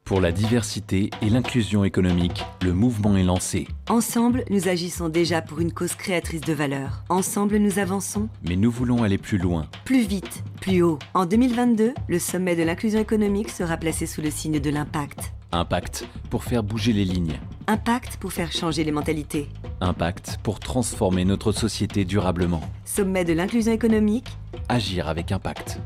Pour la diversité et l'inclusion économique, le mouvement est lancé. Ensemble, nous agissons déjà pour une cause créatrice de valeur. Ensemble, nous avançons. Mais nous voulons aller plus loin. Plus vite, plus haut. En 2022, le sommet de l'inclusion économique sera placé sous le signe de l'impact. Impact pour faire bouger les lignes. Impact pour faire changer les mentalités. Impact pour transformer notre société durablement. Sommet de l'inclusion économique. Agir avec impact.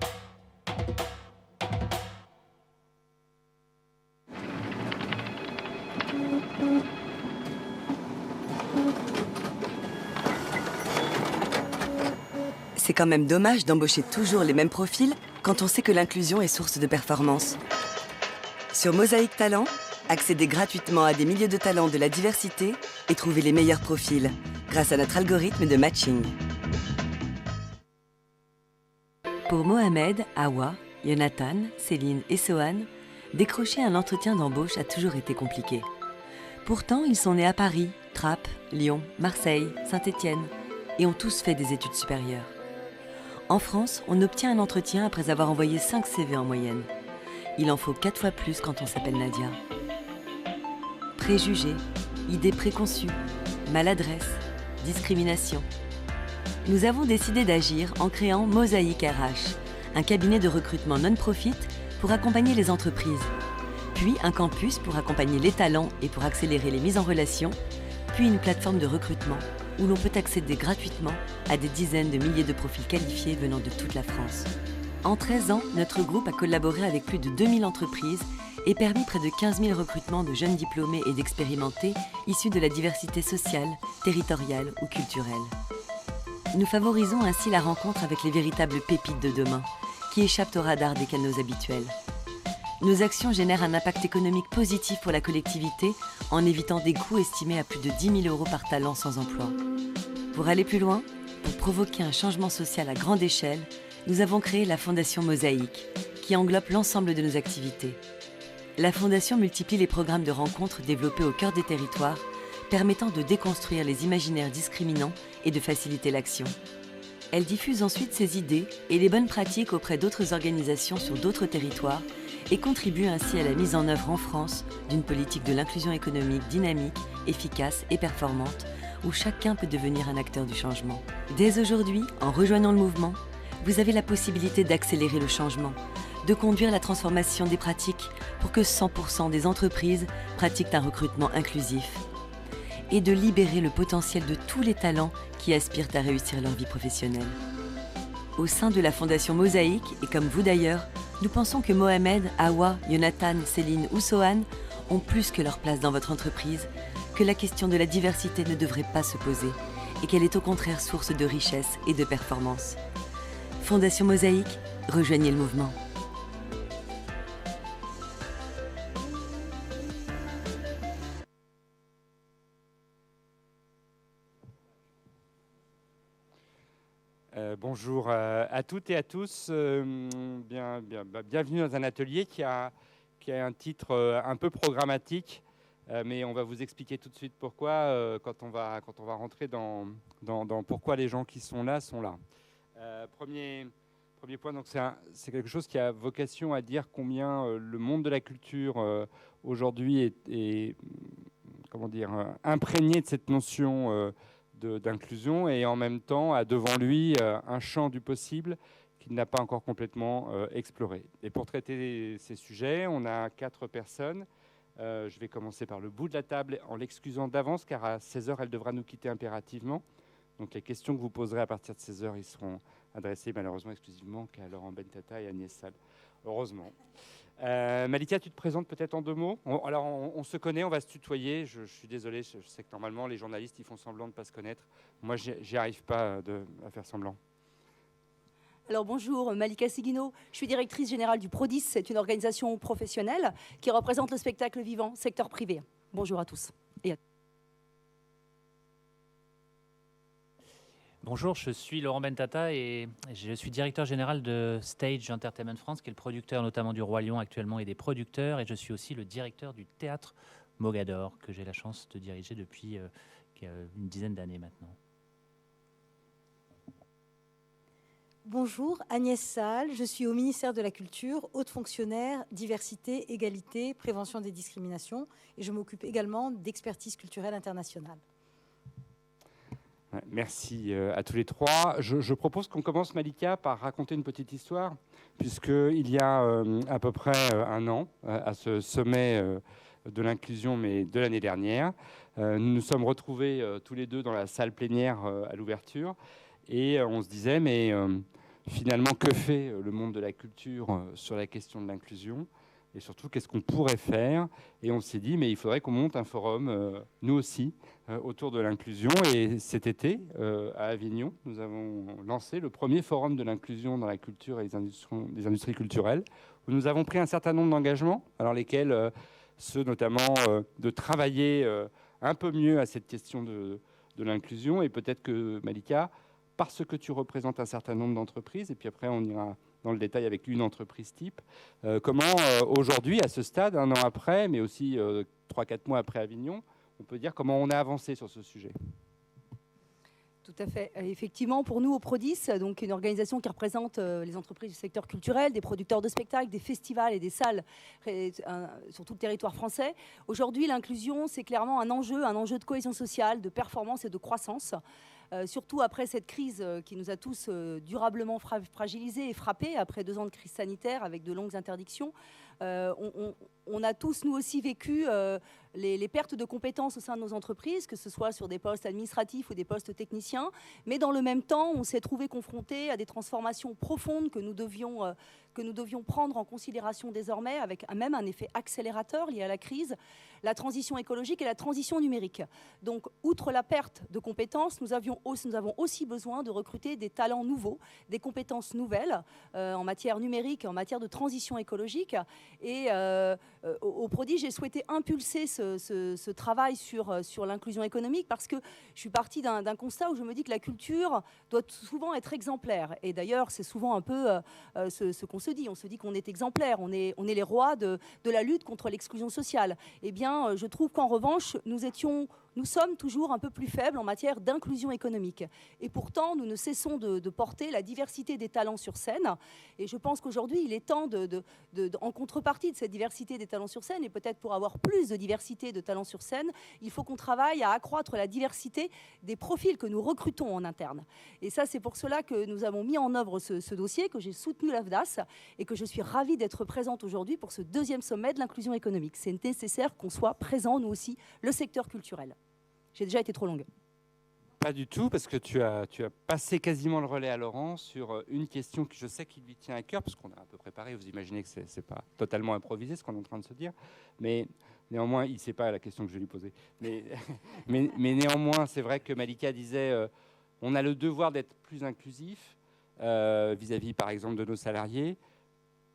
C'est quand même dommage d'embaucher toujours les mêmes profils quand on sait que l'inclusion est source de performance. Sur Mosaïque Talent, accédez gratuitement à des milliers de talents de la diversité et trouvez les meilleurs profils grâce à notre algorithme de matching. Pour Mohamed, Awa, Jonathan, Céline et Sohan, décrocher un entretien d'embauche a toujours été compliqué. Pourtant, ils sont nés à Paris, Trappes, Lyon, Marseille, Saint-Étienne et ont tous fait des études supérieures. En France, on obtient un entretien après avoir envoyé 5 CV en moyenne. Il en faut 4 fois plus quand on s'appelle Nadia. Préjugés, idées préconçues, maladresse, discrimination. Nous avons décidé d'agir en créant Mosaïque RH, un cabinet de recrutement non-profit pour accompagner les entreprises. Puis un campus pour accompagner les talents et pour accélérer les mises en relation. Puis une plateforme de recrutement où l'on peut accéder gratuitement à des dizaines de milliers de profils qualifiés venant de toute la France. En 13 ans, notre groupe a collaboré avec plus de 2000 entreprises et permis près de 15 000 recrutements de jeunes diplômés et d'expérimentés issus de la diversité sociale, territoriale ou culturelle. Nous favorisons ainsi la rencontre avec les véritables pépites de demain, qui échappent au radar des canaux habituels. Nos actions génèrent un impact économique positif pour la collectivité en évitant des coûts estimés à plus de 10 000 € par talent sans emploi. Pour aller plus loin, pour provoquer un changement social à grande échelle, nous avons créé la Fondation Mosaïque, qui englobe l'ensemble de nos activités. La Fondation multiplie les programmes de rencontres développés au cœur des territoires, permettant de déconstruire les imaginaires discriminants et de faciliter l'action. Elle diffuse ensuite ses idées et les bonnes pratiques auprès d'autres organisations sur d'autres territoires et contribue ainsi à la mise en œuvre en France d'une politique de l'inclusion économique dynamique, efficace et performante, où chacun peut devenir un acteur du changement. Dès aujourd'hui, en rejoignant le mouvement, vous avez la possibilité d'accélérer le changement, de conduire la transformation des pratiques pour que 100% des entreprises pratiquent un recrutement inclusif et de libérer le potentiel de tous les talents qui aspirent à réussir leur vie professionnelle. Au sein de la Fondation Mosaïque, et comme vous d'ailleurs, nous pensons que Mohamed, Awa, Jonathan, Céline ou Sohan ont plus que leur place dans votre entreprise, que la question de la diversité ne devrait pas se poser et qu'elle est au contraire source de richesse et de performance. Fondation Mosaïque, rejoignez le mouvement. Bonjour à toutes et à tous. Bienvenue dans un atelier qui a un titre un peu programmatique, mais on va vous expliquer tout de suite pourquoi quand on va rentrer dans pourquoi les gens qui sont là sont là. Premier point, donc c'est quelque chose qui a vocation à dire combien le monde de la culture aujourd'hui est comment dire, imprégné de cette notion d'inclusion et en même temps a devant lui un champ du possible qu'il n'a pas encore complètement exploré. Et pour traiter ces sujets, on a 4 personnes. Je vais commencer par le bout de la table en l'excusant d'avance car à 16h, elle devra nous quitter impérativement. Donc les questions que vous poserez à partir de 16h, ils seront adressées malheureusement exclusivement qu'à Laurent Bentata et Agnès Sall. Heureusement. Malikia, tu te présentes peut-être en 2 mots. On se connaît, on va se tutoyer. Je suis désolé, je sais que normalement les journalistes ils font semblant de ne pas se connaître. Moi, j'y arrive pas à faire semblant. Alors bonjour, Malika Seguino, je suis directrice générale du Prodis, c'est une organisation professionnelle qui représente le spectacle vivant, secteur privé. Bonjour à tous et à toutes. Bonjour, je suis Laurent Bentata et je suis directeur général de Stage Entertainment France, qui est le producteur notamment du Roi Lion actuellement et des producteurs. Et je suis aussi le directeur du théâtre Mogador, que j'ai la chance de diriger depuis une dizaine d'années maintenant. Bonjour, Agnès Salle, je suis au ministère de la Culture, haute fonctionnaire, diversité, égalité, prévention des discriminations et je m'occupe également d'expertise culturelle internationale. Merci à tous les trois. Je propose qu'on commence, Malika, par raconter une petite histoire, puisqu'il y a à peu près un an, à ce sommet de l'inclusion, mais de l'année dernière, nous nous sommes retrouvés tous les deux dans la salle plénière à l'ouverture, et on se disait, mais finalement, que fait le monde de la culture sur la question de l'inclusion ? Et surtout, qu'est-ce qu'on pourrait faire ? Et on s'est dit, mais il faudrait qu'on monte un forum, nous aussi, autour de l'inclusion. Et cet été, à Avignon, nous avons lancé le premier forum de l'inclusion dans la culture et les industries culturelles, où nous avons pris un certain nombre d'engagements, alors lesquels, ceux notamment de travailler un peu mieux à cette question de l'inclusion. Et peut-être que, Malika, parce que tu représentes un certain nombre d'entreprises, et puis après on ira dans le détail avec une entreprise type, comment aujourd'hui, à ce stade, un an après, mais aussi 3-4 mois après Avignon, on peut dire comment on a avancé sur ce sujet. Tout à fait. Effectivement, pour nous, au Prodis, donc une organisation qui représente les entreprises du secteur culturel, des producteurs de spectacles, des festivals et des salles sur tout le territoire français, aujourd'hui, l'inclusion, c'est clairement un enjeu de cohésion sociale, de performance et de croissance. Surtout après cette crise qui nous a tous durablement fragilisés et frappés, après 2 ans de crise sanitaire avec de longues interdictions. On a tous, nous aussi, vécu les pertes de compétences au sein de nos entreprises, que ce soit sur des postes administratifs ou des postes techniciens. Mais dans le même temps, on s'est trouvé confronté à des transformations profondes que nous devions prendre en considération désormais, avec même un effet accélérateur lié à la crise, la transition écologique et la transition numérique. Donc, outre la perte de compétences, nous avons aussi besoin de recruter des talents nouveaux, des compétences nouvelles en matière numérique et en matière de transition écologique. Et au Prodis, j'ai souhaité impulser ce travail sur l'inclusion économique parce que je suis partie d'un constat où je me dis que la culture doit souvent être exemplaire. Et d'ailleurs, c'est souvent un peu ce qu'on se dit. On se dit qu'on est exemplaire, on est les rois de la lutte contre l'exclusion sociale. Eh bien, je trouve qu'en revanche, nous sommes toujours un peu plus faibles en matière d'inclusion économique. Et pourtant, nous ne cessons de porter la diversité des talents sur scène. Et je pense qu'aujourd'hui, il est temps, en contrepartie de cette diversité des talents sur scène, et peut-être pour avoir plus de diversité de talents sur scène, il faut qu'on travaille à accroître la diversité des profils que nous recrutons en interne. Et ça, c'est pour cela que nous avons mis en œuvre ce dossier, que j'ai soutenu l'AFDAS, et que je suis ravie d'être présente aujourd'hui pour ce 2e sommet de l'inclusion économique. C'est nécessaire qu'on soit présent, nous aussi, le secteur culturel. J'ai déjà été trop longue. Pas du tout, parce que tu as passé quasiment le relais à Laurent sur une question que je sais qu'il lui tient à cœur, parce qu'on a un peu préparé, vous imaginez que ce n'est pas totalement improvisé ce qu'on est en train de se dire, mais néanmoins, il ne sait pas la question que je vais lui poser. Mais néanmoins, c'est vrai que Malika disait on a le devoir d'être plus inclusif vis-à-vis, par exemple, de nos salariés.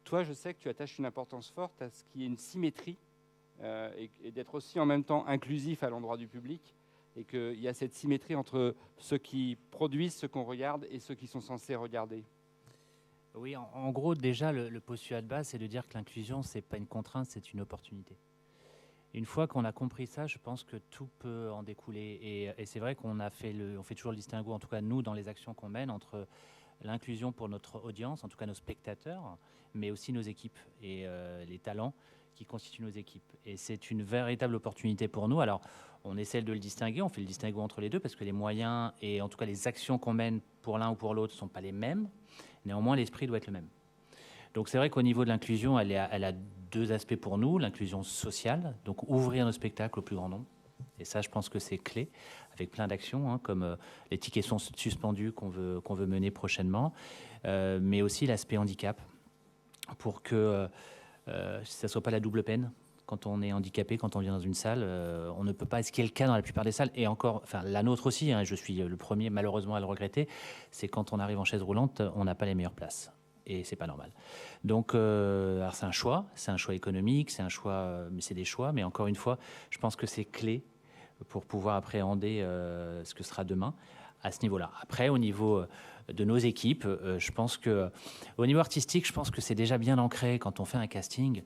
Toi, je sais que tu attaches une importance forte à ce qu'il y ait une symétrie et d'être aussi en même temps inclusif à l'endroit du public, et qu'il y a cette symétrie entre ceux qui produisent ce qu'on regarde et ceux qui sont censés regarder. Oui, en gros, déjà, le postulat de base, c'est de dire que l'inclusion, ce n'est pas une contrainte, c'est une opportunité. Une fois qu'on a compris ça, je pense que tout peut en découler. Et c'est vrai qu'on fait toujours le distinguo, en tout cas nous, dans les actions qu'on mène, entre l'inclusion pour notre audience, en tout cas nos spectateurs, mais aussi nos équipes et les talents qui constituent nos équipes. Et c'est une véritable opportunité pour nous. Alors, on essaie de le distinguer, on fait le distinguo entre les deux, parce que les moyens et en tout cas les actions qu'on mène pour l'un ou pour l'autre ne sont pas les mêmes. Néanmoins, l'esprit doit être le même. Donc c'est vrai qu'au niveau de l'inclusion, elle a 2 aspects pour nous. L'inclusion sociale, donc ouvrir nos spectacles au plus grand nombre. Et ça, je pense que c'est clé, avec plein d'actions, comme les tickets sont suspendus qu'on veut mener prochainement, mais aussi l'aspect handicap, pour que ça ne soit pas la double peine. Quand on est handicapé, quand on vient dans une salle, on ne peut pas, ce qui est le cas dans la plupart des salles, et encore, enfin la nôtre aussi, je suis le premier malheureusement à le regretter, c'est quand on arrive en chaise roulante, on n'a pas les meilleures places. Et c'est pas normal. Donc, alors c'est un choix économique, c'est un choix, mais c'est des choix. Mais encore une fois, je pense que c'est clé pour pouvoir appréhender ce que sera demain à ce niveau-là. Après, au niveau de nos équipes, je pense que, au niveau artistique, je pense que c'est déjà bien ancré quand on fait un casting.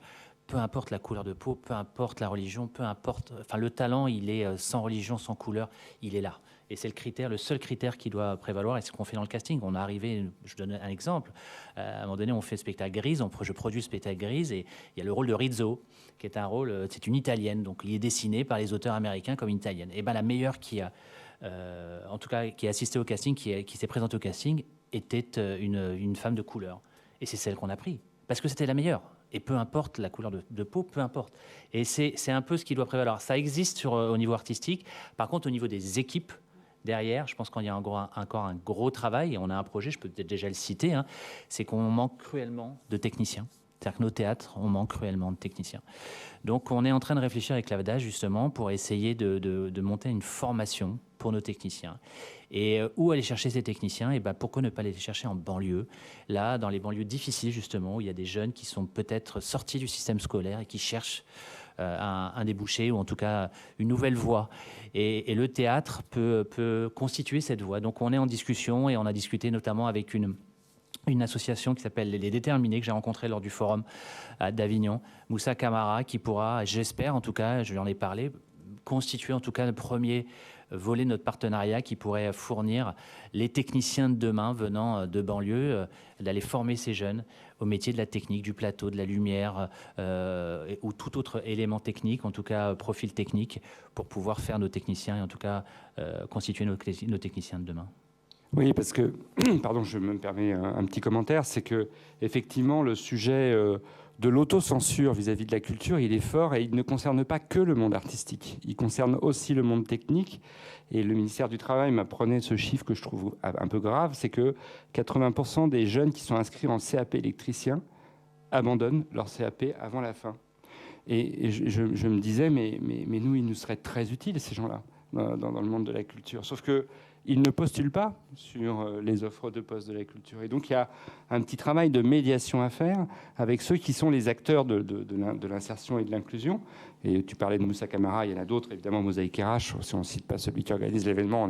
peu importe la couleur de peau, peu importe la religion, peu importe... Enfin, le talent, il est sans religion, sans couleur, il est là. Et c'est le seul critère qui doit prévaloir, et c'est ce qu'on fait dans le casting. On est arrivé, je donne un exemple, à un moment donné, on fait le spectacle Grise, je produis le spectacle Grise, et il y a le rôle de Rizzo, qui est un rôle, c'est une Italienne, donc il est dessiné par les auteurs américains comme une Italienne. Et ben la meilleure qui a, en tout cas, qui a assisté au casting, qui s'est présentée au casting, était une femme de couleur. Et c'est celle qu'on a pris, parce que c'était la meilleure. Et peu importe la couleur de peau, peu importe. Et c'est un peu ce qui doit prévaloir. Ça existe au niveau artistique. Par contre, au niveau des équipes, derrière, je pense qu'il y a encore un gros travail, et on a un projet, je peux peut-être déjà le citer, hein, c'est qu'on manque cruellement de techniciens. C'est-à-dire que nos théâtres, on manque cruellement de techniciens. Donc on est en train de réfléchir avec l'AVDA justement pour essayer de monter une formation pour nos techniciens. Et où aller chercher ces techniciens? Et ben, pourquoi ne pas les chercher en banlieue? Là, dans les banlieues difficiles justement, où il y a des jeunes qui sont peut-être sortis du système scolaire et qui cherchent un débouché, ou en tout cas une nouvelle voie. Et le théâtre peut constituer cette voie. Donc on est en discussion, et on a discuté notamment avec une association qui s'appelle Les Déterminés, que j'ai rencontrée lors du forum d'Avignon, Moussa Camara, qui pourra, j'espère en tout cas, je lui en ai parlé, constituer en tout cas le premier volet de notre partenariat, qui pourrait fournir les techniciens de demain venant de banlieue, d'aller former ces jeunes au métier de la technique, du plateau, de la lumière, ou tout autre élément technique, en tout cas profil technique, pour pouvoir faire nos techniciens et en tout cas constituer nos techniciens de demain. Oui, parce que, pardon, je me permets un petit commentaire, c'est que effectivement le sujet de l'autocensure vis-à-vis de la culture, il est fort, et il ne concerne pas que le monde artistique, il concerne aussi le monde technique. Et le ministère du Travail m'apprenait ce chiffre que je trouve un peu grave, c'est que 80% des jeunes qui sont inscrits en CAP électricien abandonnent leur CAP avant la fin. Et je me disais, mais nous, ils nous seraient très utiles, ces gens-là, dans le monde de la culture. Sauf que ils ne postulent pas sur les offres de postes de la culture. Et donc, il y a un petit travail de médiation à faire avec ceux qui sont les acteurs de l'insertion et de l'inclusion. Et tu parlais de Moussa Camara, il y en a d'autres, évidemment, Mosaïque RH. Si on ne cite pas celui qui organise l'événement,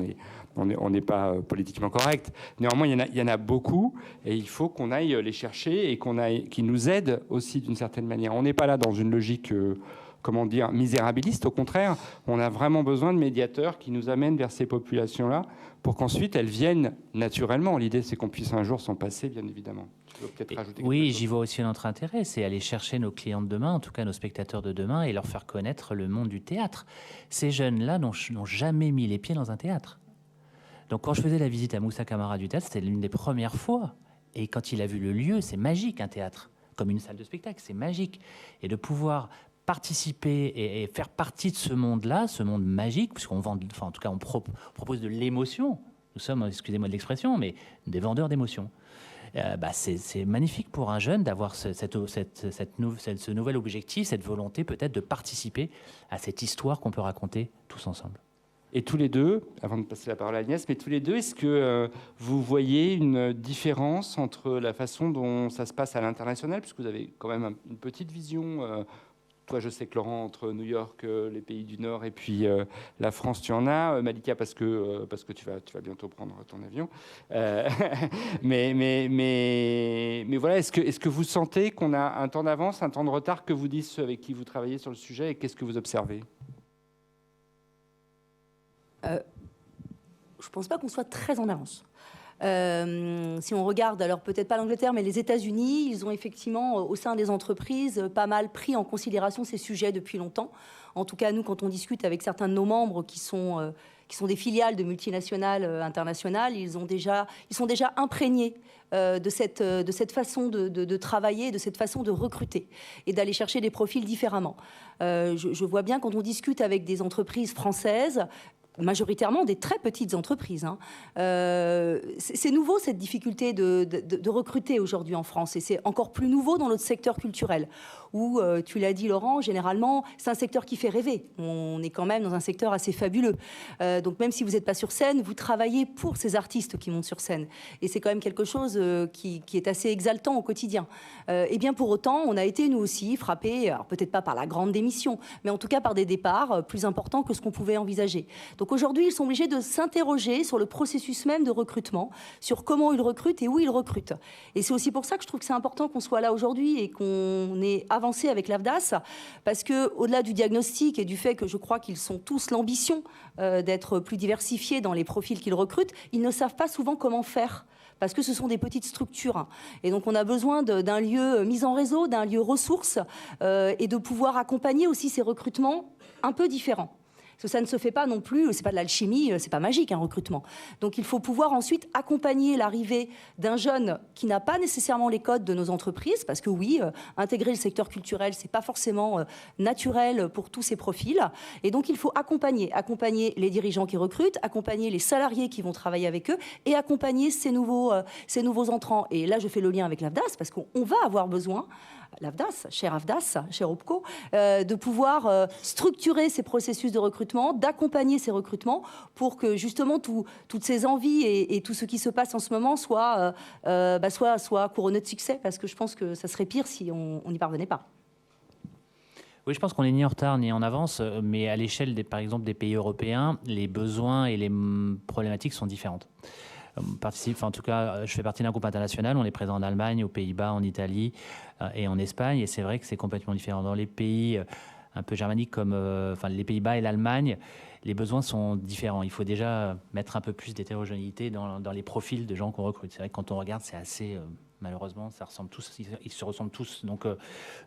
on n'est pas politiquement correct. Néanmoins, il y en a beaucoup, et il faut qu'on aille les chercher et qu'ils nous aident aussi d'une certaine manière. On n'est pas là dans une logique... comment dire, misérabiliste. Au contraire, on a vraiment besoin de médiateurs qui nous amènent vers ces populations-là pour qu'ensuite elles viennent naturellement. L'idée, c'est qu'on puisse un jour s'en passer, bien évidemment. Tu veux peut-être rajouter quelque chose ? J'y vois aussi notre intérêt, c'est aller chercher nos clients de demain, en tout cas nos spectateurs de demain, et leur faire connaître le monde du théâtre. Ces jeunes-là n'ont jamais mis les pieds dans un théâtre. Donc quand je faisais la visite à Moussa Camara du théâtre, c'était l'une des premières fois. Et quand il a vu le lieu, c'est magique, un théâtre. Comme une salle de spectacle, c'est magique. Et de pouvoir participer et faire partie de ce monde-là, ce monde magique, puisqu'on vend, enfin en tout cas on propose de l'émotion. Nous sommes, excusez-moi de l'expression, mais des vendeurs d'émotions. C'est magnifique pour un jeune d'avoir ce nouvel objectif, cette volonté peut-être de participer à cette histoire qu'on peut raconter tous ensemble. Et tous les deux, avant de passer la parole à Agnès, mais tous les deux, est-ce que vous voyez une différence entre la façon dont ça se passe à l'international, puisque vous avez quand même une petite vision toi, je sais que Laurent, entre New York, les pays du Nord et puis la France, tu en as. Malika, parce que tu vas bientôt prendre ton avion. Mais voilà, est-ce que vous sentez qu'on a un temps d'avance, un temps de retard? Que vous disent ceux avec qui vous travaillez sur le sujet, et qu'est-ce que vous observez? Je ne pense pas qu'on soit très en avance. Si on regarde, alors peut-être pas l'Angleterre, mais les États-Unis, ils ont effectivement, au sein des entreprises, pas mal pris en considération ces sujets depuis longtemps. En tout cas, nous, quand on discute avec certains de nos membres qui sont des filiales de multinationales internationales, ils sont déjà imprégnés de cette façon de travailler, de cette façon de recruter et d'aller chercher des profils différemment. Je vois bien quand on discute avec des entreprises françaises, majoritairement des très petites entreprises. C'est nouveau, cette difficulté de recruter aujourd'hui en France, et c'est encore plus nouveau dans notre secteur culturel, où, tu l'as dit Laurent, généralement, c'est un secteur qui fait rêver. On est quand même dans un secteur assez fabuleux. Donc même si vous n'êtes pas sur scène, vous travaillez pour ces artistes qui montent sur scène. Et c'est quand même quelque chose qui est assez exaltant au quotidien. Et bien pour autant, on a été nous aussi frappés, alors peut-être pas par la grande démission, mais en tout cas par des départs plus importants que ce qu'on pouvait envisager. Donc aujourd'hui, ils sont obligés de s'interroger sur le processus même de recrutement, sur comment ils recrutent et où ils recrutent. Et c'est aussi pour ça que je trouve que c'est important qu'on soit là aujourd'hui et qu'on ait avancé avec l'AFDAS, parce qu'au-delà du diagnostic et du fait que je crois qu'ils sont tous l'ambition d'être plus diversifiés dans les profils qu'ils recrutent, ils ne savent pas souvent comment faire, parce que ce sont des petites structures. Et donc, on a besoin d'un lieu mis en réseau, d'un lieu ressource, et de pouvoir accompagner aussi ces recrutements un peu différents. Parce que ça ne se fait pas non plus, c'est pas de l'alchimie, c'est pas magique un recrutement. Donc il faut pouvoir ensuite accompagner l'arrivée d'un jeune qui n'a pas nécessairement les codes de nos entreprises, parce que oui, intégrer le secteur culturel, c'est pas forcément naturel pour tous ces profils. Et donc il faut accompagner les dirigeants qui recrutent, accompagner les salariés qui vont travailler avec eux et accompagner ces nouveaux entrants. Et là, je fais le lien avec l'AFDAS, parce qu'on va avoir besoin, l'AFDAS, cher OPCO, de pouvoir structurer ces processus de recrutement, d'accompagner ces recrutements pour que justement toutes ces envies et tout ce qui se passe en ce moment soit couronné de succès, parce que je pense que ça serait pire si on n'y parvenait pas. Oui, je pense qu'on n'est ni en retard ni en avance, mais à l'échelle, par exemple, des pays européens, les besoins et les problématiques sont différentes. En tout cas, je fais partie d'un groupe international. On est présent en Allemagne, aux Pays-Bas, en Italie et en Espagne. Et c'est vrai que c'est complètement différent. Dans les pays un peu germaniques comme les Pays-Bas et l'Allemagne, les besoins sont différents. Il faut déjà mettre un peu plus d'hétérogénéité dans les profils de gens qu'on recrute. C'est vrai que quand on regarde, c'est assez... malheureusement, ils se ressemblent tous. Donc,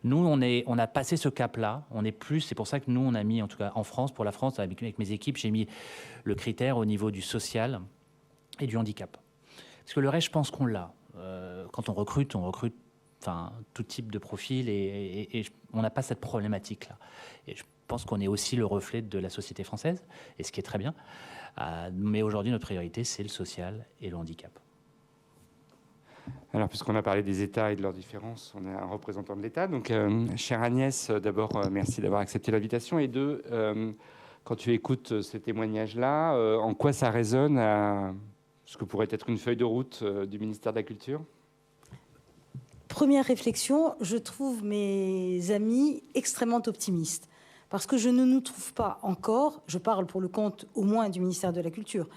nous, on a passé ce cap-là. On est plus... C'est pour ça que nous, on a mis, en tout cas en France, pour la France, avec mes équipes, j'ai mis le critère au niveau du social et du handicap. Parce que le reste, je pense qu'on l'a. Quand on recrute tout type de profil et on n'a pas cette problématique-là. Et je pense qu'on est aussi le reflet de la société française, et ce qui est très bien. Mais aujourd'hui, notre priorité, c'est le social et le handicap. Alors, puisqu'on a parlé des États et de leurs différences, on a un représentant de l'État. Donc, chère Agnès, d'abord, merci d'avoir accepté l'invitation. Et deux, quand tu écoutes ces témoignages-là, en quoi ça résonne à ce que pourrait être une feuille de route du ministère de la Culture ? Première réflexion, je trouve mes amis extrêmement optimistes. Parce que je ne nous trouve pas encore, je parle pour le compte au moins du ministère de la Culture,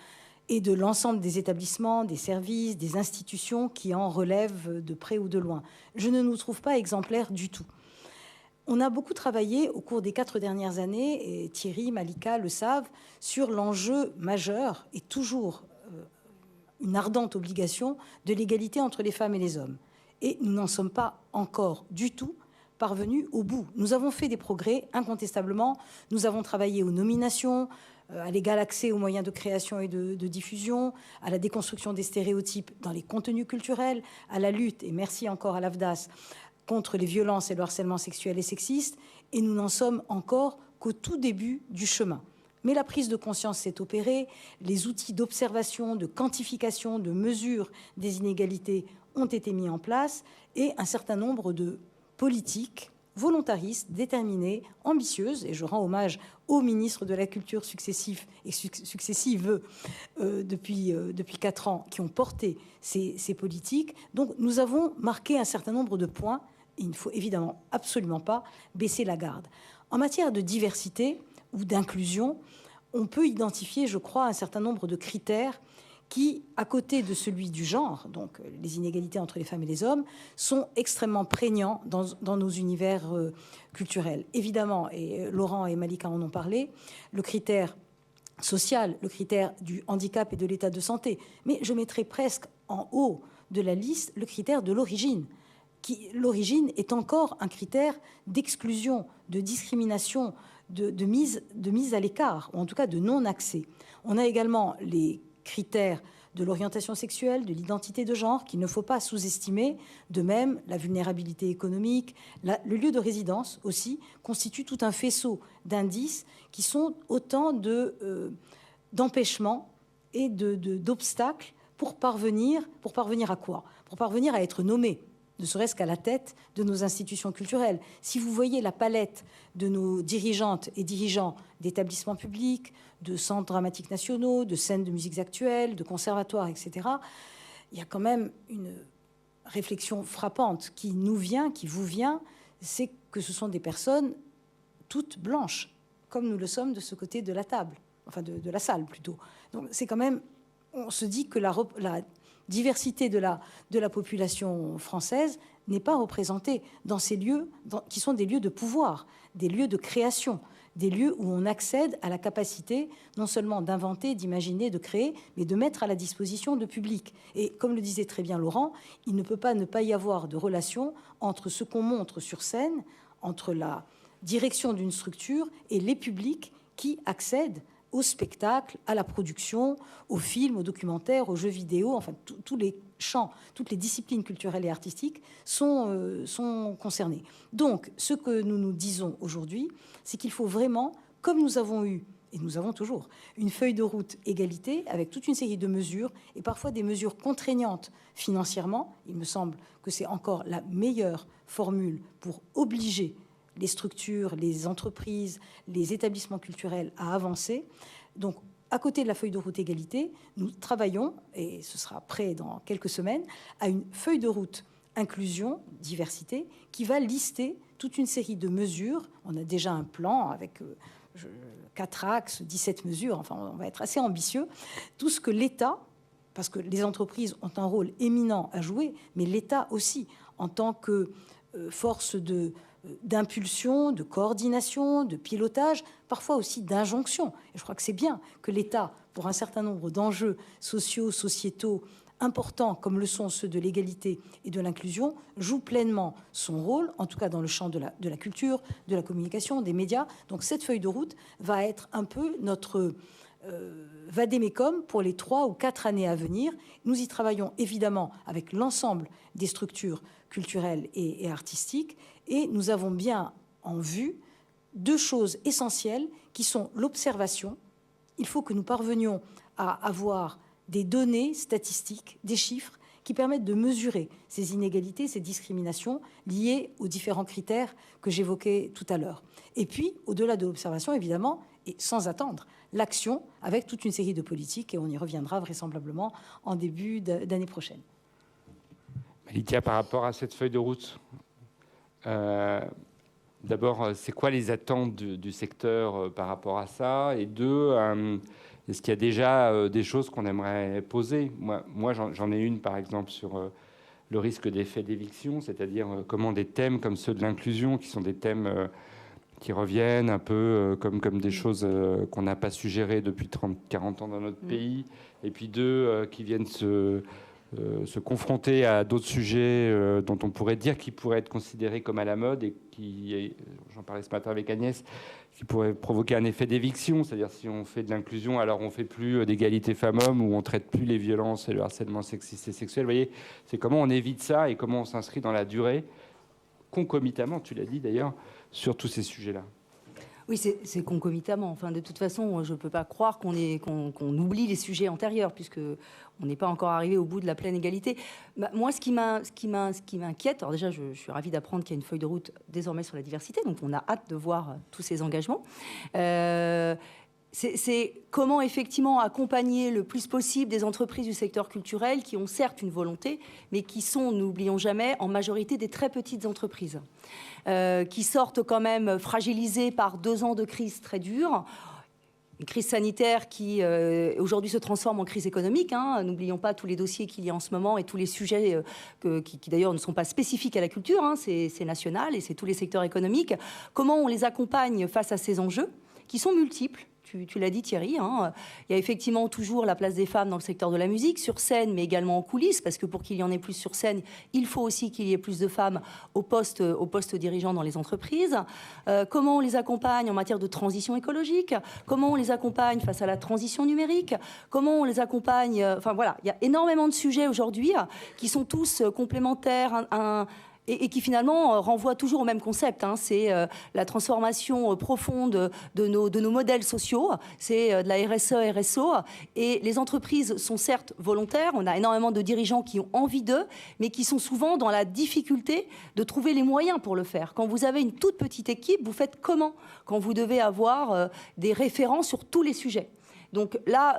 et de l'ensemble des établissements, des services, des institutions qui en relèvent de près ou de loin. Je ne nous trouve pas exemplaires du tout. On a beaucoup travaillé au cours des 4 dernières années, et Thierry, Malika le savent, sur l'enjeu majeur et toujours une ardente obligation de l'égalité entre les femmes et les hommes. Et nous n'en sommes pas encore du tout parvenus au bout. Nous avons fait des progrès, incontestablement. Nous avons travaillé aux nominations, à l'égal accès aux moyens de création et de diffusion, à la déconstruction des stéréotypes dans les contenus culturels, à la lutte, et merci encore à l'AFDAS, contre les violences et le harcèlement sexuel et sexiste. Et nous n'en sommes encore qu'au tout début du chemin. Mais la prise de conscience s'est opérée, les outils d'observation, de quantification, de mesure des inégalités ont été mis en place et un certain nombre de politiques volontaristes, déterminées, ambitieuses, et je rends hommage aux ministres de la Culture successives depuis 4 ans qui ont porté ces politiques. Donc nous avons marqué un certain nombre de points et il ne faut évidemment absolument pas baisser la garde. En matière de diversité ou d'inclusion, on peut identifier, je crois, un certain nombre de critères qui, à côté de celui du genre, donc les inégalités entre les femmes et les hommes, sont extrêmement prégnants dans nos univers culturels. Évidemment, et Laurent et Malika en ont parlé, le critère social, le critère du handicap et de l'état de santé, mais je mettrais presque en haut de la liste le critère de l'origine. L'origine est encore un critère d'exclusion, de discrimination, de mise à l'écart, ou en tout cas de non-accès. On a également les critères de l'orientation sexuelle, de l'identité de genre, qu'il ne faut pas sous-estimer. De même, la vulnérabilité économique, le lieu de résidence aussi, constitue tout un faisceau d'indices qui sont autant d'empêchements et d'obstacles pour parvenir à quoi ? Pour parvenir à être nommé, ne serait-ce qu'à la tête de nos institutions culturelles. Si vous voyez la palette de nos dirigeantes et dirigeants d'établissements publics, de centres dramatiques nationaux, de scènes de musiques actuelles, de conservatoires, etc., il y a quand même une réflexion frappante qui vous vient, c'est que ce sont des personnes toutes blanches, comme nous le sommes de ce côté de la table. enfin de la salle plutôt. Donc c'est quand même, on se dit que la diversité de la population française n'est pas représentée dans ces lieux qui sont des lieux de pouvoir, des lieux de création, des lieux où on accède à la capacité non seulement d'inventer, d'imaginer, de créer, mais de mettre à la disposition de public. Et comme le disait très bien Laurent, il ne peut pas ne pas y avoir de relation entre ce qu'on montre sur scène, entre la direction d'une structure et les publics qui accèdent au spectacle, à la production, aux films, aux documentaires, aux jeux vidéo, enfin tous les champs, toutes les disciplines culturelles et artistiques sont concernés. Donc, ce que nous nous disons aujourd'hui, c'est qu'il faut vraiment, comme nous avons eu, et nous avons toujours, une feuille de route égalité avec toute une série de mesures, et parfois des mesures contraignantes financièrement. Il me semble que c'est encore la meilleure formule pour obliger les structures, les entreprises, les établissements culturels à avancer. Donc, à côté de la feuille de route égalité, nous travaillons, et ce sera prêt dans quelques semaines, à une feuille de route inclusion, diversité, qui va lister toute une série de mesures. On a déjà un plan avec 4 axes, 17 mesures, enfin on va être assez ambitieux. Tout ce que l'État, parce que les entreprises ont un rôle éminent à jouer, mais l'État aussi, en tant que force d'impulsion, de coordination, de pilotage, parfois aussi d'injonction. Et je crois que c'est bien que l'État, pour un certain nombre d'enjeux sociaux, sociétaux importants, comme le sont ceux de l'égalité et de l'inclusion, joue pleinement son rôle, en tout cas dans le champ de la culture, de la communication, des médias. Donc cette feuille de route va être un peu notre vade-mecum pour les 3 ou 4 années à venir. Nous y travaillons évidemment avec l'ensemble des structures culturelles et artistiques, et nous avons bien en vue 2 choses essentielles qui sont l'observation. Il faut que nous parvenions à avoir des données statistiques, des chiffres qui permettent de mesurer ces inégalités, ces discriminations liées aux différents critères que j'évoquais tout à l'heure. Et puis, au-delà de l'observation, évidemment, et sans attendre, l'action avec toute une série de politiques, et on y reviendra vraisemblablement en début d'année prochaine. Malikia, par rapport à cette feuille de route, d'abord, c'est quoi les attentes du secteur par rapport à ça? Et 2, est-ce qu'il y a déjà des choses qu'on aimerait poser? Moi j'en ai une, par exemple, sur le risque d'effet d'éviction, c'est-à-dire comment des thèmes comme ceux de l'inclusion, qui sont des thèmes qui reviennent un peu comme des choses qu'on n'a pas suggérées depuis 30-40 ans dans notre pays, et puis 2, qui viennent se confronter à d'autres sujets dont on pourrait dire qu'ils pourraient être considérés comme à la mode, et qui, j'en parlais ce matin avec Agnès, qui pourrait provoquer un effet d'éviction, c'est-à-dire si on fait de l'inclusion, alors on ne fait plus d'égalité femmes-hommes, ou on ne traite plus les violences et le harcèlement sexiste et sexuel. Vous voyez, c'est comment on évite ça et comment on s'inscrit dans la durée, concomitamment, tu l'as dit d'ailleurs, sur tous ces sujets-là. Oui, c'est concomitamment. Enfin, de toute façon, je ne peux pas croire qu'on oublie les sujets antérieurs, puisque on n'est pas encore arrivé au bout de la pleine égalité. Moi, ce qui m'inquiète, alors déjà, je suis ravie d'apprendre qu'il y a une feuille de route désormais sur la diversité, donc on a hâte de voir tous ces engagements. C'est comment effectivement accompagner le plus possible des entreprises du secteur culturel qui ont certes une volonté, mais qui sont, n'oublions jamais, en majorité des très petites entreprises, qui sortent quand même fragilisées par 2 ans de crise très dure. Une crise sanitaire qui aujourd'hui se transforme en crise économique. N'oublions pas tous les dossiers qu'il y a en ce moment et tous les sujets qui d'ailleurs ne sont pas spécifiques à la culture. C'est national et c'est tous les secteurs économiques. Comment on les accompagne face à ces enjeux qui sont multiples? Tu l'as dit, Thierry, il y a effectivement toujours la place des femmes dans le secteur de la musique, sur scène, mais également en coulisses, parce que pour qu'il y en ait plus sur scène, il faut aussi qu'il y ait plus de femmes au poste dirigeant dans les entreprises. Comment on les accompagne en matière de transition écologique? Comment on les accompagne face à la transition numérique? Comment on les accompagne? Enfin voilà, il y a énormément de sujets aujourd'hui qui sont tous complémentaires, et qui finalement renvoie toujours au même concept. C'est la transformation profonde de nos modèles sociaux, c'est de la RSE, RSO, et les entreprises sont certes volontaires, on a énormément de dirigeants qui ont envie d'eux, mais qui sont souvent dans la difficulté de trouver les moyens pour le faire. Quand vous avez une toute petite équipe, vous faites comment? Quand vous devez avoir des référents sur tous les sujets. Donc là,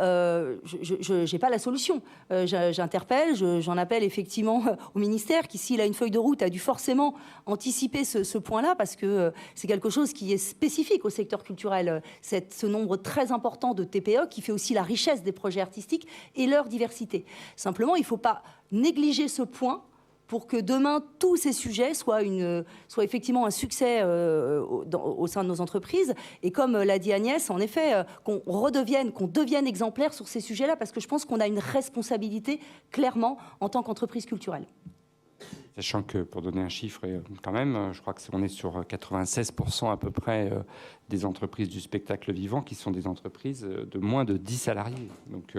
je n'ai pas la solution. J'interpelle, j'en appelle effectivement au ministère qui, s'il a une feuille de route, a dû forcément anticiper ce point-là, parce que c'est quelque chose qui est spécifique au secteur culturel, ce nombre très important de TPE qui fait aussi la richesse des projets artistiques et leur diversité. Simplement, il ne faut pas négliger ce point pour que demain, tous ces sujets soient effectivement un succès au sein de nos entreprises. Et comme l'a dit Agnès, en effet, qu'on devienne exemplaire sur ces sujets-là, parce que je pense qu'on a une responsabilité, clairement, en tant qu'entreprise culturelle. Sachant que, pour donner un chiffre, quand même, je crois qu'on est sur 96% à peu près des entreprises du spectacle vivant qui sont des entreprises de moins de 10 salariés. Donc,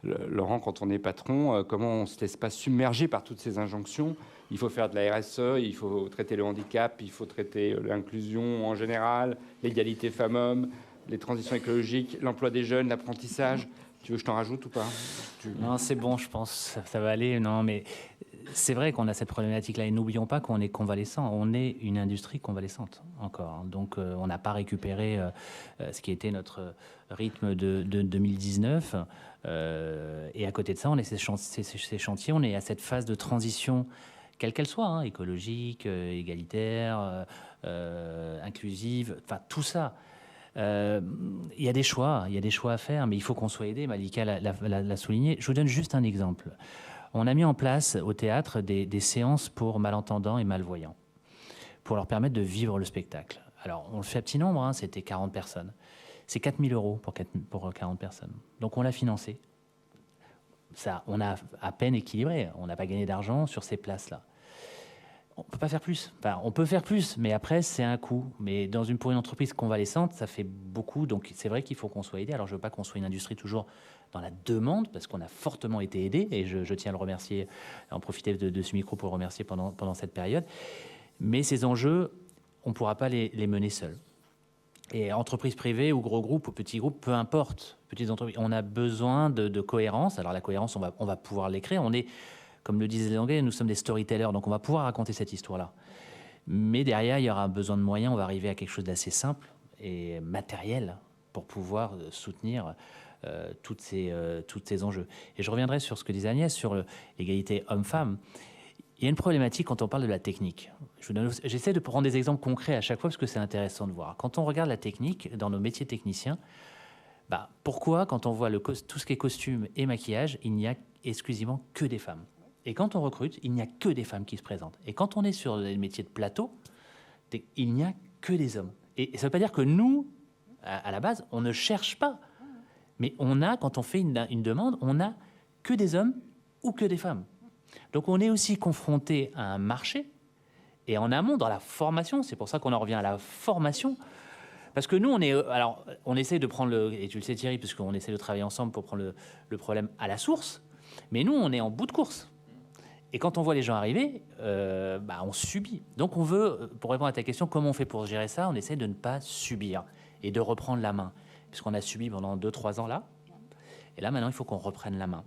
Laurent, quand on est patron, comment on ne se laisse pas submerger par toutes ces injonctions? Il faut faire de la RSE, il faut traiter le handicap, il faut traiter l'inclusion en général, l'égalité femmes-hommes, les transitions écologiques, l'emploi des jeunes, l'apprentissage. Tu veux que je t'en rajoute ou pas? Non, c'est bon, je pense, ça va aller. Non, mais c'est vrai qu'on a cette problématique-là. Et n'oublions pas qu'on est convalescent. On est une industrie convalescente encore. Donc, on n'a pas récupéré ce qui était notre rythme de 2019. Et à côté de ça, on est ces chantiers. On est à cette phase de transition, quelle qu'elle soit, hein, écologique, égalitaire, inclusive, enfin tout ça. Il y a des choix à faire, mais il faut qu'on soit aidé. Malika l'a souligné. Je vous donne juste un exemple. On a mis en place au théâtre des séances pour malentendants et malvoyants, pour leur permettre de vivre le spectacle. Alors, on le fait à petit nombre, hein, c'était 40 personnes. C'est 4 000 € pour 40 personnes. Donc, on l'a financé. Ça, on a à peine équilibré. On n'a pas gagné d'argent sur ces places-là. On ne peut pas faire plus. Enfin, on peut faire plus, mais après, c'est un coût. Mais pour une entreprise convalescente, ça fait beaucoup. Donc, c'est vrai qu'il faut qu'on soit aidé. Alors, je ne veux pas qu'on soit une industrie toujours dans la demande, parce qu'on a fortement été aidé. Et je tiens à le remercier, en profiter de ce micro pour le remercier pendant cette période. Mais ces enjeux, on ne pourra pas les mener seuls. Et entreprise privée ou gros groupe ou petit groupe, peu importe, petites entreprises, on a besoin de cohérence. Alors, la cohérence, on va pouvoir l'écrire. On est... Comme le disent les Anglais, nous sommes des storytellers, donc on va pouvoir raconter cette histoire-là. Mais derrière, il y aura besoin de moyens, on va arriver à quelque chose d'assez simple et matériel pour pouvoir soutenir tous ces enjeux. Et je reviendrai sur ce que disait Agnès, sur l'égalité homme-femme. Il y a une problématique quand on parle de la technique. J'essaie de prendre des exemples concrets à chaque fois parce que c'est intéressant de voir. Quand on regarde la technique, dans nos métiers techniciens, pourquoi, quand on voit tout ce qui est costume et maquillage, il n'y a exclusivement que des femmes? Et quand on recrute, il n'y a que des femmes qui se présentent. Et quand on est sur les métiers de plateau, il n'y a que des hommes. Et ça ne veut pas dire que nous, à la base, on ne cherche pas. Mais quand on fait une demande, on n'a que des hommes ou que des femmes. Donc on est aussi confronté à un marché. Et en amont, dans la formation, c'est pour ça qu'on en revient à la formation. Parce que nous, on essaie de prendre et tu le sais Thierry, puisqu'on essaie de travailler ensemble pour prendre le problème à la source. Mais nous, on est en bout de course. Et quand on voit les gens arriver, on subit. Donc on veut, pour répondre à ta question, comment on fait pour gérer ça? On essaie de ne pas subir et de reprendre la main. Puisqu'on a subi pendant 2-3 ans là. Et là, maintenant, il faut qu'on reprenne la main.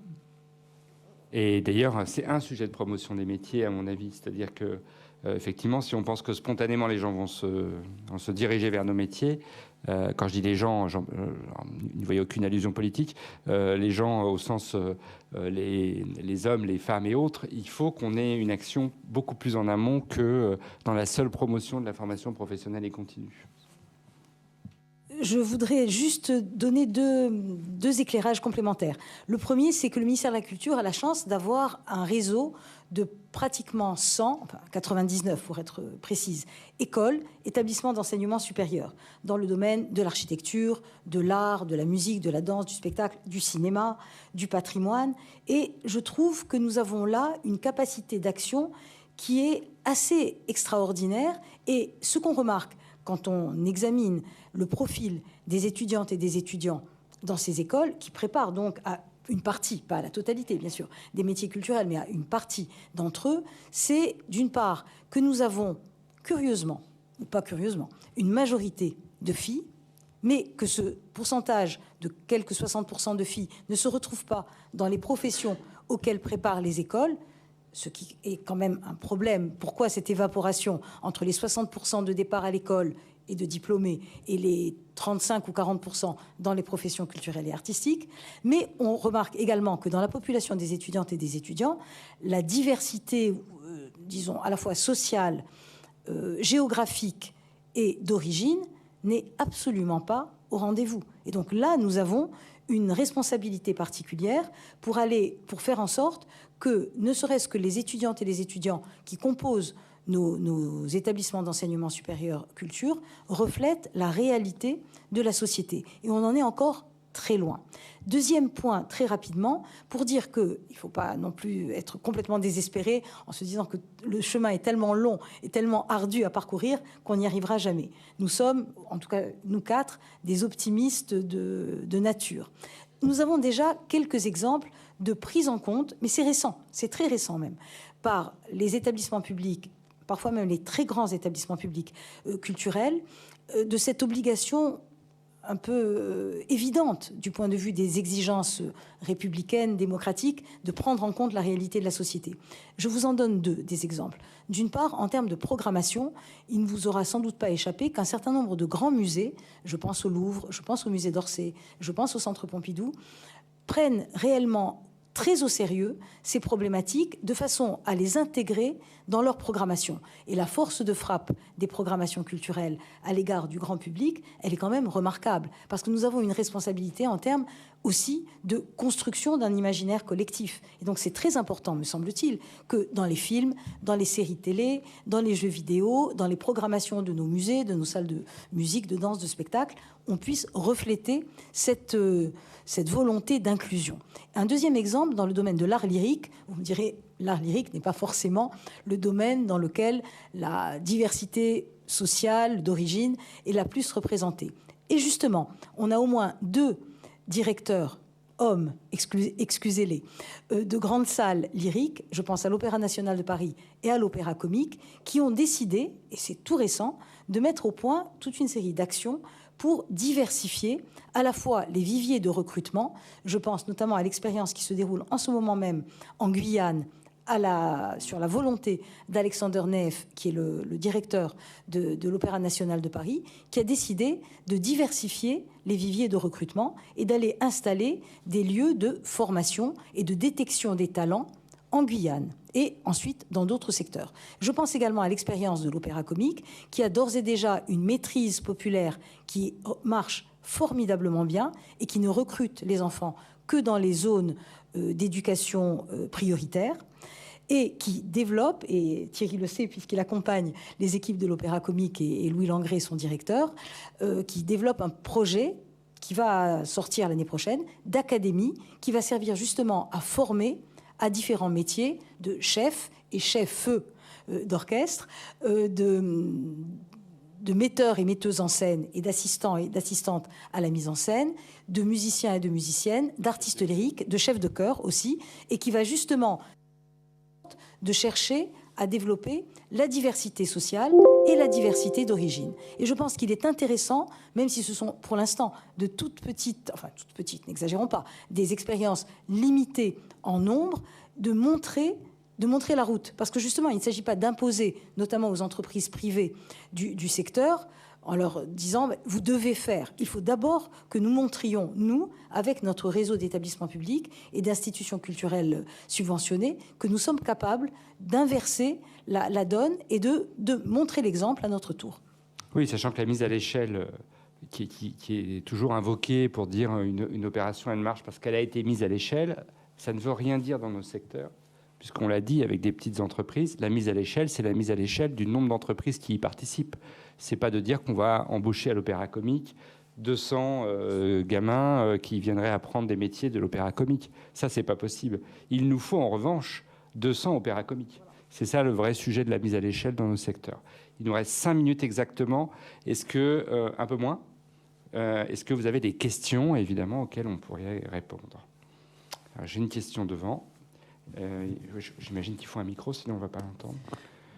Et d'ailleurs, c'est un sujet de promotion des métiers, à mon avis. C'est-à-dire que, effectivement, si on pense que spontanément, les gens vont se diriger vers nos métiers, quand je dis les gens, ne voyez aucune allusion politique, les gens au sens les hommes, les femmes et autres, il faut qu'on ait une action beaucoup plus en amont que dans la seule promotion de la formation professionnelle et continue. Je voudrais juste donner deux éclairages complémentaires. Le premier, c'est que le ministère de la Culture a la chance d'avoir un réseau de pratiquement 99 pour être précise, écoles, établissements d'enseignement supérieur dans le domaine de l'architecture, de l'art, de la musique, de la danse, du spectacle, du cinéma, du patrimoine. Et je trouve que nous avons là une capacité d'action qui est assez extraordinaire. Et ce qu'on remarque quand on examine le profil des étudiantes et des étudiants dans ces écoles, qui préparent donc à une partie, pas à la totalité bien sûr, des métiers culturels, mais à une partie d'entre eux, c'est d'une part que nous avons curieusement, ou pas curieusement, une majorité de filles, mais que ce pourcentage de quelques 60% de filles ne se retrouve pas dans les professions auxquelles préparent les écoles, ce qui est quand même un problème. Pourquoi cette évaporation entre les 60% de départ à l'école et de diplômés et les 35 ou 40% dans les professions culturelles et artistiques. Mais on remarque également que dans la population des étudiantes et des étudiants, la diversité, disons, à la fois sociale, géographique et d'origine n'est absolument pas au rendez-vous. Et donc là, nous avons une responsabilité particulière pour faire en sorte que, ne serait-ce que les étudiantes et les étudiants qui composent nos établissements d'enseignement supérieur culture reflètent la réalité de la société. Et on en est encore très loin. Deuxième point, très rapidement, pour dire qu'il ne faut pas non plus être complètement désespéré en se disant que le chemin est tellement long et tellement ardu à parcourir qu'on n'y arrivera jamais. Nous sommes, en tout cas nous quatre, des optimistes de nature. Nous avons déjà quelques exemples de prise en compte, mais c'est récent, c'est très récent même, par les établissements publics, parfois même les très grands établissements publics culturels, de cette obligation un peu évidente du point de vue des exigences républicaines, démocratiques, de prendre en compte la réalité de la société. Je vous en donne des exemples. D'une part, en termes de programmation, il ne vous aura sans doute pas échappé qu'un certain nombre de grands musées, je pense au Louvre, je pense au musée d'Orsay, je pense au Centre Pompidou, prennent réellement très au sérieux ces problématiques de façon à les intégrer dans leur programmation. Et la force de frappe des programmations culturelles à l'égard du grand public, elle est quand même remarquable, parce que nous avons une responsabilité en termes aussi de construction d'un imaginaire collectif. Et donc c'est très important, me semble-t-il, que dans les films, dans les séries télé, dans les jeux vidéo, dans les programmations de nos musées, de nos salles de musique, de danse, de spectacle, on puisse refléter cette volonté d'inclusion. Un deuxième exemple, dans le domaine de l'art lyrique, vous me direz, l'art lyrique n'est pas forcément le domaine dans lequel la diversité sociale d'origine est la plus représentée. Et justement, on a au moins 2 directeurs hommes, excusez-les, de grandes salles lyriques, je pense à l'Opéra national de Paris et à l'Opéra comique, qui ont décidé, et c'est tout récent, de mettre au point toute une série d'actions pour diversifier à la fois les viviers de recrutement. Je pense notamment à l'expérience qui se déroule en ce moment même en Guyane, sur la volonté d'Alexander Neff, qui est le directeur de l'Opéra national de Paris, qui a décidé de diversifier les viviers de recrutement et d'aller installer des lieux de formation et de détection des talents en Guyane et ensuite dans d'autres secteurs. Je pense également à l'expérience de l'Opéra comique, qui a d'ores et déjà une maîtrise populaire qui marche formidablement bien et qui ne recrute les enfants que dans les zones d'éducation prioritaire, et qui développe, et Thierry le sait puisqu'il accompagne les équipes de l'Opéra comique et Louis Langrée, son directeur, qui développe un projet qui va sortir l'année prochaine, d'académie, qui va servir justement à former à différents métiers de chef et chef d'orchestre, de metteurs et metteuses en scène et d'assistants et d'assistantes à la mise en scène, de musiciens et de musiciennes, d'artistes lyriques, de chefs de chœur aussi, et qui va justement de chercher à développer la diversité sociale et la diversité d'origine. Et je pense qu'il est intéressant, même si ce sont pour l'instant de toutes petites, n'exagérons pas, des expériences limitées en nombre, de montrer la route. Parce que justement, il ne s'agit pas d'imposer, notamment aux entreprises privées du secteur, en leur disant « vous devez faire ». Il faut d'abord que nous montrions, nous, avec notre réseau d'établissements publics et d'institutions culturelles subventionnées, que nous sommes capables d'inverser la donne et de montrer l'exemple à notre tour. Oui, sachant que la mise à l'échelle qui est toujours invoquée pour dire une opération, elle marche parce qu'elle a été mise à l'échelle, ça ne veut rien dire dans nos secteurs. Puisqu'on l'a dit avec des petites entreprises, la mise à l'échelle, c'est la mise à l'échelle du nombre d'entreprises qui y participent. C'est pas de dire qu'on va embaucher à l'Opéra comique 200 gamins qui viendraient apprendre des métiers de l'Opéra comique. Ça, c'est pas possible. Il nous faut en revanche 200 opéras comiques. C'est ça le vrai sujet de la mise à l'échelle dans nos secteurs. Il nous reste 5 minutes exactement. Est-ce que, un peu moins, est-ce que vous avez des questions, évidemment, auxquelles on pourrait répondre? Alors, j'ai une question devant. J'imagine qu'il faut un micro, sinon on ne va pas l'entendre.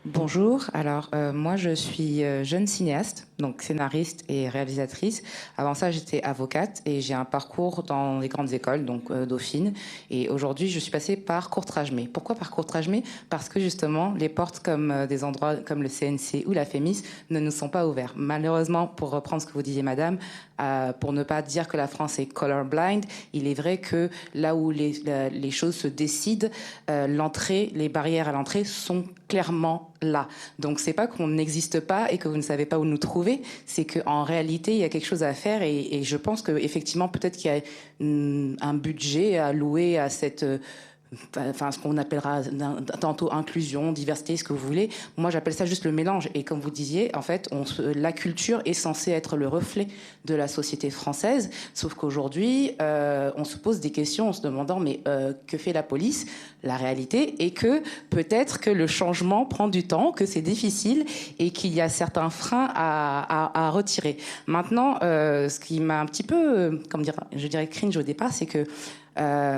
Bonjour, alors moi je suis jeune cinéaste, donc scénariste et réalisatrice. Avant ça j'étais avocate et j'ai un parcours dans les grandes écoles, donc Dauphine. Et aujourd'hui je suis passée par Courtrajmé. Pourquoi par Courtrajmé? Parce que justement les portes comme des endroits comme le CNC ou la FEMIS ne nous sont pas ouverts. Malheureusement, pour reprendre ce que vous disiez madame, pour ne pas dire que la France est colorblind, il est vrai que là où les choses se décident, les barrières à l'entrée sont clairement là. Donc c'est pas qu'on n'existe pas et que vous ne savez pas où nous trouver, c'est qu'en réalité il y a quelque chose à faire et je pense qu'effectivement peut-être qu'il y a un budget alloué à cette ce qu'on appellera tantôt inclusion, diversité, ce que vous voulez. Moi, j'appelle ça juste le mélange. Et comme vous disiez, en fait, la culture est censée être le reflet de la société française. Sauf qu'aujourd'hui, on se pose des questions en se demandant, mais que fait la police? La réalité est que peut-être que le changement prend du temps, que c'est difficile et qu'il y a certains freins à retirer. Maintenant, ce qui m'a un petit peu, je dirais cringe au départ, c'est que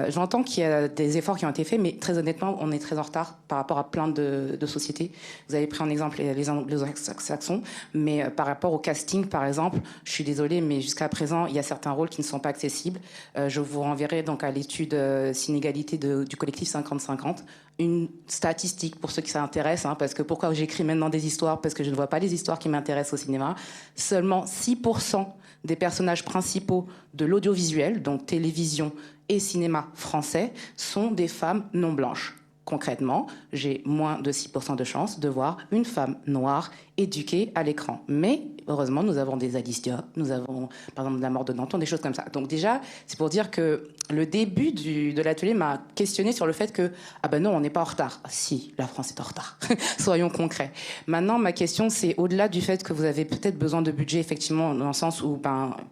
j'entends qu'il y a des efforts qui ont été faits, mais très honnêtement, on est très en retard par rapport à plein de sociétés. Vous avez pris en exemple les anglo-saxons, mais par rapport au casting, par exemple, je suis désolée, mais jusqu'à présent, il y a certains rôles qui ne sont pas accessibles. Je vous renverrai donc à l'étude Synégalité du collectif 50-50. Une statistique pour ceux qui s'intéressent, parce que pourquoi j'écris maintenant des histoires? Parce que je ne vois pas les histoires qui m'intéressent au cinéma. Seulement 6% des personnages principaux de l'audiovisuel, donc télévision et cinéma français, sont des femmes non blanches. Concrètement, j'ai moins de 6% de chances de voir une femme noire éduquée à l'écran. Mais heureusement, nous avons des Alice Diop, nous avons par exemple La Mort de Danton, des choses comme ça. Donc déjà, c'est pour dire que le début de l'atelier m'a questionné sur le fait que, ah ben non, on n'est pas en retard. Si, la France est en retard. Soyons concrets. Maintenant, ma question, c'est au-delà du fait que vous avez peut-être besoin de budget, effectivement, dans le sens où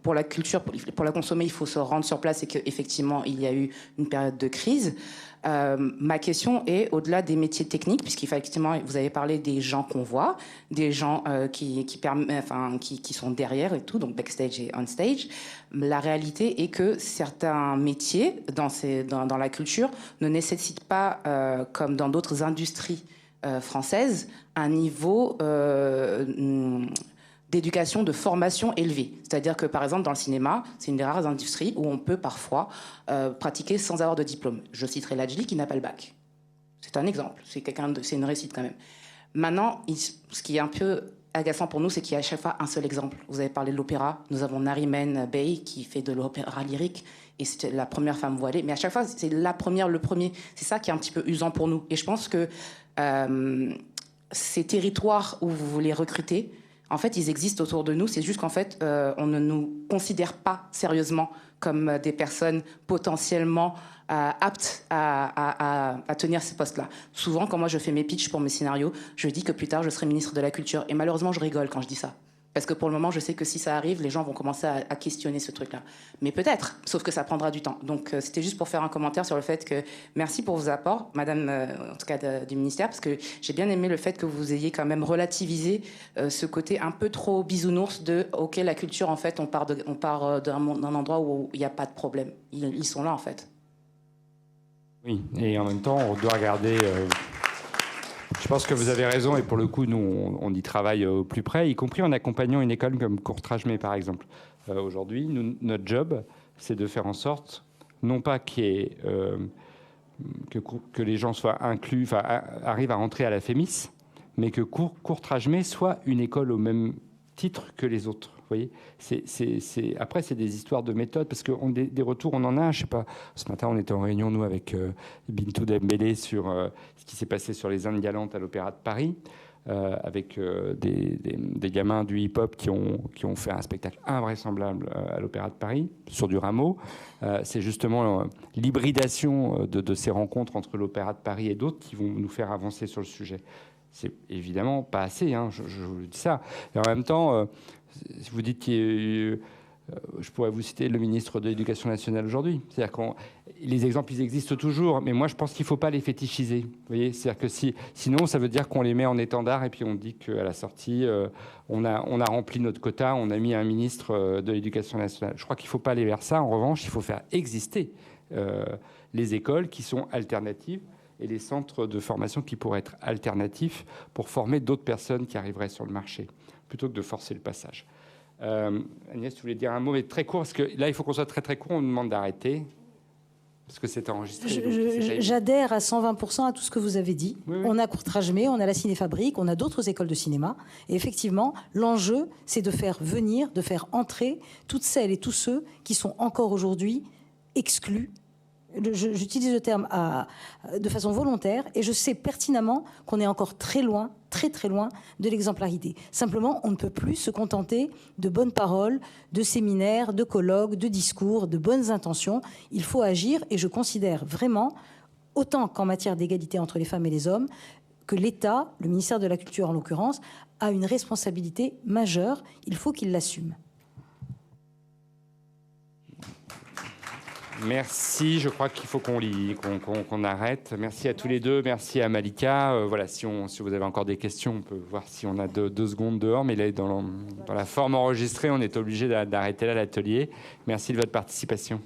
pour la culture, pour la consommer, il faut se rendre sur place et qu'effectivement, il y a eu une période de crise. Ma question est au-delà des métiers techniques, puisqu'effectivement vous avez parlé des gens qu'on voit, des gens qui sont derrière et tout, donc backstage et on stage. La réalité est que certains métiers dans la culture ne nécessitent pas, comme dans d'autres industries françaises, un niveau d'éducation, de formation élevée. C'est-à-dire que, par exemple, dans le cinéma, c'est une des rares industries où on peut parfois pratiquer sans avoir de diplôme. Je citerai Ladjli qui n'a pas le bac. C'est un exemple, c'est une réussite quand même. Maintenant, ce qui est un peu agaçant pour nous, c'est qu'il y a à chaque fois un seul exemple. Vous avez parlé de l'opéra, nous avons Nariman Bey qui fait de l'opéra lyrique, et c'était la première femme voilée, mais à chaque fois, c'est la première, le premier. C'est ça qui est un petit peu usant pour nous. Et je pense que ces territoires où vous voulez recruter, en fait, ils existent autour de nous. C'est juste qu'en fait, on ne nous considère pas sérieusement comme des personnes potentiellement aptes à tenir ces postes-là. Souvent, quand moi je fais mes pitchs pour mes scénarios, je dis que plus tard, je serai ministre de la Culture. Et malheureusement, je rigole quand je dis ça. Parce que pour le moment, je sais que si ça arrive, les gens vont commencer à questionner ce truc-là. Mais peut-être, sauf que ça prendra du temps. Donc, c'était juste pour faire un commentaire sur le fait que merci pour vos apports, madame, en tout cas du ministère, parce que j'ai bien aimé le fait que vous ayez quand même relativisé ce côté un peu trop bisounours de « Ok, la culture, en fait, on part d'un endroit où il n'y a pas de problème. » Ils sont là, en fait. Oui, et en même temps, on doit regarder... Je pense que vous avez raison, et pour le coup, nous, on y travaille au plus près, y compris en accompagnant une école comme Courtrajmé, par exemple. Aujourd'hui, notre job, c'est de faire en sorte, non pas qu'il y ait, que les gens soient inclus, arrivent à rentrer à la FEMIS, mais que Courtrajmé soit une école au même titre que les autres. Vous voyez, après, c'est des histoires de méthode, parce que des retours, on en a. Je sais pas, ce matin, on était en réunion, nous, avec Bintou Dembélé sur ce qui s'est passé sur les Indes galantes à l'Opéra de Paris, avec des gamins du hip-hop qui ont fait un spectacle invraisemblable à l'Opéra de Paris, sur du Rameau. C'est justement l'hybridation de ces rencontres entre l'Opéra de Paris et d'autres qui vont nous faire avancer sur le sujet. C'est évidemment pas assez, je vous dis ça. Et en même temps... Si vous dites qu'il y a eu, je pourrais vous citer le ministre de l'Éducation nationale aujourd'hui. C'est-à-dire que les exemples, ils existent toujours, mais moi, je pense qu'il ne faut pas les fétichiser. Vous voyez, c'est-à-dire que sinon, ça veut dire qu'on les met en étendard et puis on dit qu'à la sortie, on a rempli notre quota, on a mis un ministre de l'Éducation nationale. Je crois qu'il ne faut pas aller vers ça. En revanche, il faut faire exister les écoles qui sont alternatives et les centres de formation qui pourraient être alternatifs pour former d'autres personnes qui arriveraient sur le marché, plutôt que de forcer le passage. Agnès, tu voulais dire un mot, mais très court, parce que là, il faut qu'on soit très très court, on nous demande d'arrêter. Parce que c'est enregistré. J'adhère à 120% à tout ce que vous avez dit. Oui. On a Courtrage-Mé, on a la Cinéfabrique, on a d'autres écoles de cinéma. Et effectivement, l'enjeu, c'est de faire venir, de faire entrer toutes celles et tous ceux qui sont encore aujourd'hui exclus. J'utilise le terme de façon volontaire et je sais pertinemment qu'on est encore très loin, très très loin de l'exemplarité. Simplement, on ne peut plus se contenter de bonnes paroles, de séminaires, de colloques, de discours, de bonnes intentions. Il faut agir et je considère vraiment, autant qu'en matière d'égalité entre les femmes et les hommes, que l'État, le ministère de la Culture en l'occurrence, a une responsabilité majeure. Il faut qu'il l'assume. Merci, je crois qu'il faut qu'on arrête. Merci à tous les deux, merci à Malika. Voilà, si vous avez encore des questions, on peut voir si on a deux secondes dehors, mais là, dans la forme enregistrée, on est obligé d'arrêter là l'atelier. Merci de votre participation.